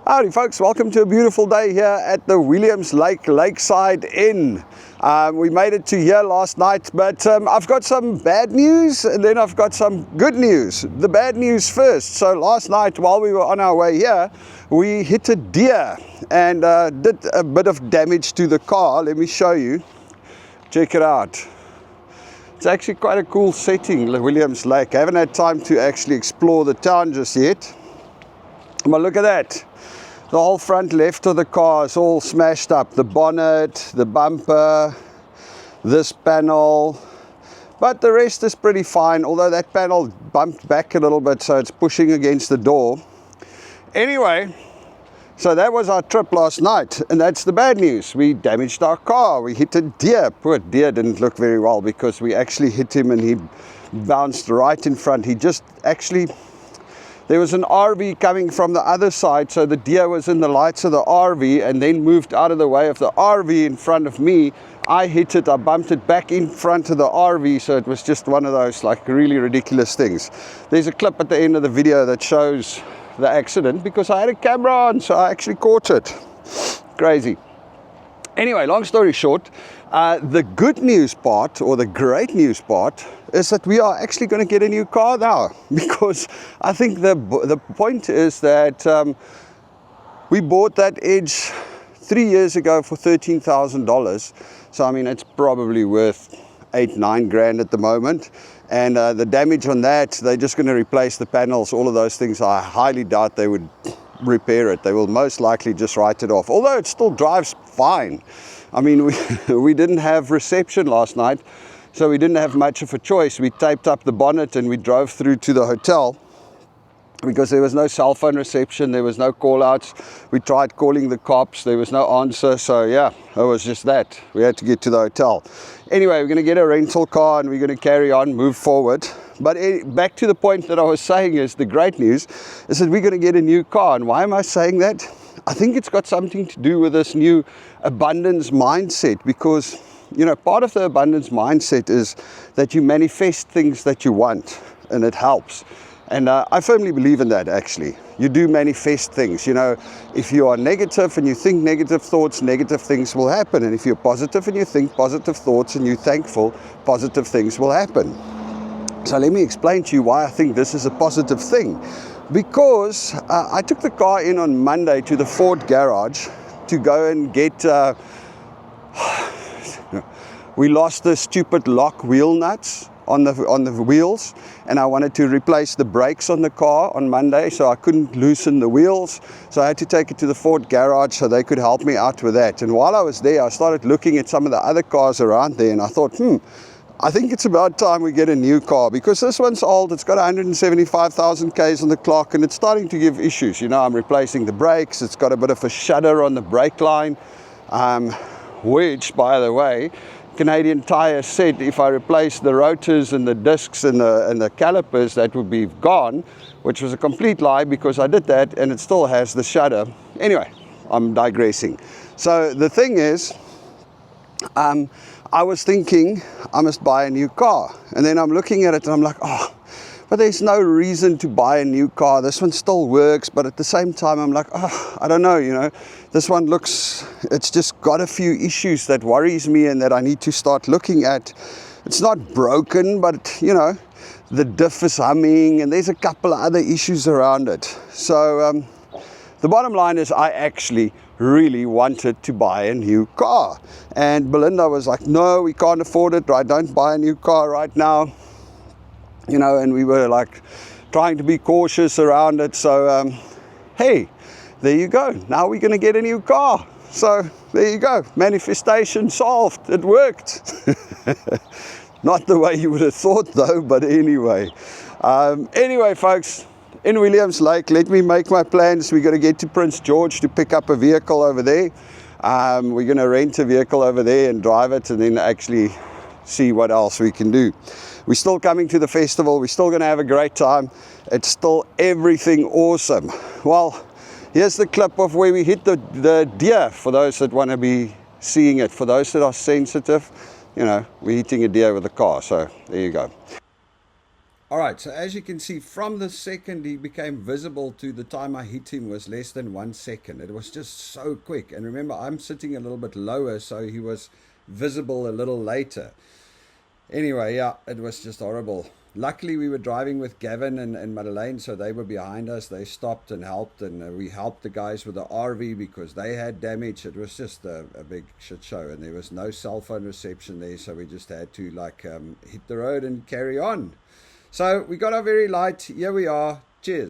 Howdy folks, welcome to a beautiful day here at the Williams Lake Lakeside Inn. We made it to here last night, but I've got some bad news and then I've got some good news. The bad news first. So last night while we were on our way here, we hit a deer and did a bit of damage to the car. Let me show you. Check it out. It's actually quite a cool setting, Williams Lake. I haven't had time to actually explore the town just yet. But look at that. The whole front left of the car is all smashed up. The bonnet, the bumper, this panel. But the rest is pretty fine, although that panel bumped back a little bit, so it's pushing against the door. Anyway, so that was our trip last night, and that's the bad news. We damaged our car. We hit a deer. Poor deer didn't look very well because we actually hit him and he bounced right in front. He just actually... There was an RV coming from the other side, so the deer was in the lights of the RV and then moved out of the way of the RV in front of me. I hit it, I bumped it back in front of the RV, so it was just one of those like really ridiculous things. There's a clip at the end of the video that shows the accident because I had a camera on, so I actually caught it. Crazy. Anyway, long story short, the good news part, or the great news part, is that we are actually going to get a new car now. Because I think the point is that we bought that Edge 3 years ago for $13,000. So I mean, it's probably worth 8-9 grand at the moment. And the damage on that, they're just going to replace the panels, all of those things. I highly doubt they would repair it. They will most likely just write it off, although it still drives fine. I mean, we didn't have reception last night, so we didn't have much of a choice. We taped up the bonnet and we drove through to the hotel because there was no cell phone reception, there was no call outs. We tried calling the cops, there was no answer. So yeah, it was just that. We had to get to the hotel. Anyway, we're going to get a rental car and we're going to carry on, move forward. But back to the point that I was saying is the great news is that we're going to get a new car. And why am I saying that? I think it's got something to do with this new abundance mindset, because, you know, part of the abundance mindset is that you manifest things that you want and it helps. And I firmly believe in that, actually. You do manifest things. You know, if you are negative and you think negative thoughts, negative things will happen. And if you're positive and you think positive thoughts and you're thankful, positive things will happen. So let me explain to you why I think this is a positive thing. Because I took the car in on Monday to the Ford garage to go and get... we lost the stupid lock wheel nuts on the wheels, and I wanted to replace the brakes on the car on Monday, so I couldn't loosen the wheels. So I had to take it to the Ford garage so they could help me out with that. And while I was there, I started looking at some of the other cars around there, and I thought, I think it's about time we get a new car, because this one's old. It's got 175,000 Ks on the clock and it's starting to give issues. You know, I'm replacing the brakes. It's got a bit of a shudder on the brake line, which, by the way, Canadian Tire said if I replace the rotors and the discs and the calipers, that would be gone, which was a complete lie because I did that and it still has the shudder. Anyway, I'm digressing. So the thing is, I was thinking I must buy a new car, and then I'm looking at it and I'm like, but there's no reason to buy a new car. This one still works, but at the same time I'm like, I don't know, you know, this one looks, it's just got a few issues that worries me and that I need to start looking at. It's not broken, but you know, the diff is humming and there's a couple of other issues around it. So the bottom line is I actually really wanted to buy a new car, and Belinda was like, no, we can't afford it, right? Don't buy a new car right now, you know. And we were like trying to be cautious around it. So hey, there you go, now we're going to get a new car. So there you go, manifestation solved. It worked. Not the way you would have thought though, but anyway. Anyway folks, in Williams Lake, let me make my plans. We're going to get to Prince George to pick up a vehicle over there. We're going to rent a vehicle over there and drive it, and then actually see what else we can do. We're still coming to the festival. We're still going to have a great time. It's still everything awesome. Well, here's the clip of where we hit the deer, for those that want to be seeing it. For those that are sensitive, you know, we're hitting a deer with a car. So there you go. All right, so as you can see, from the second he became visible to the time I hit him was less than 1 second. It was just so quick. And remember, I'm sitting a little bit lower, so he was visible a little later. Anyway, yeah, it was just horrible. Luckily, we were driving with Gavin and Madeleine, so they were behind us. They stopped and helped, and we helped the guys with the RV because they had damage. It was just a big shit show, and there was no cell phone reception there, so we just had to hit the road and carry on. So we got our very light. Here we are. Cheers.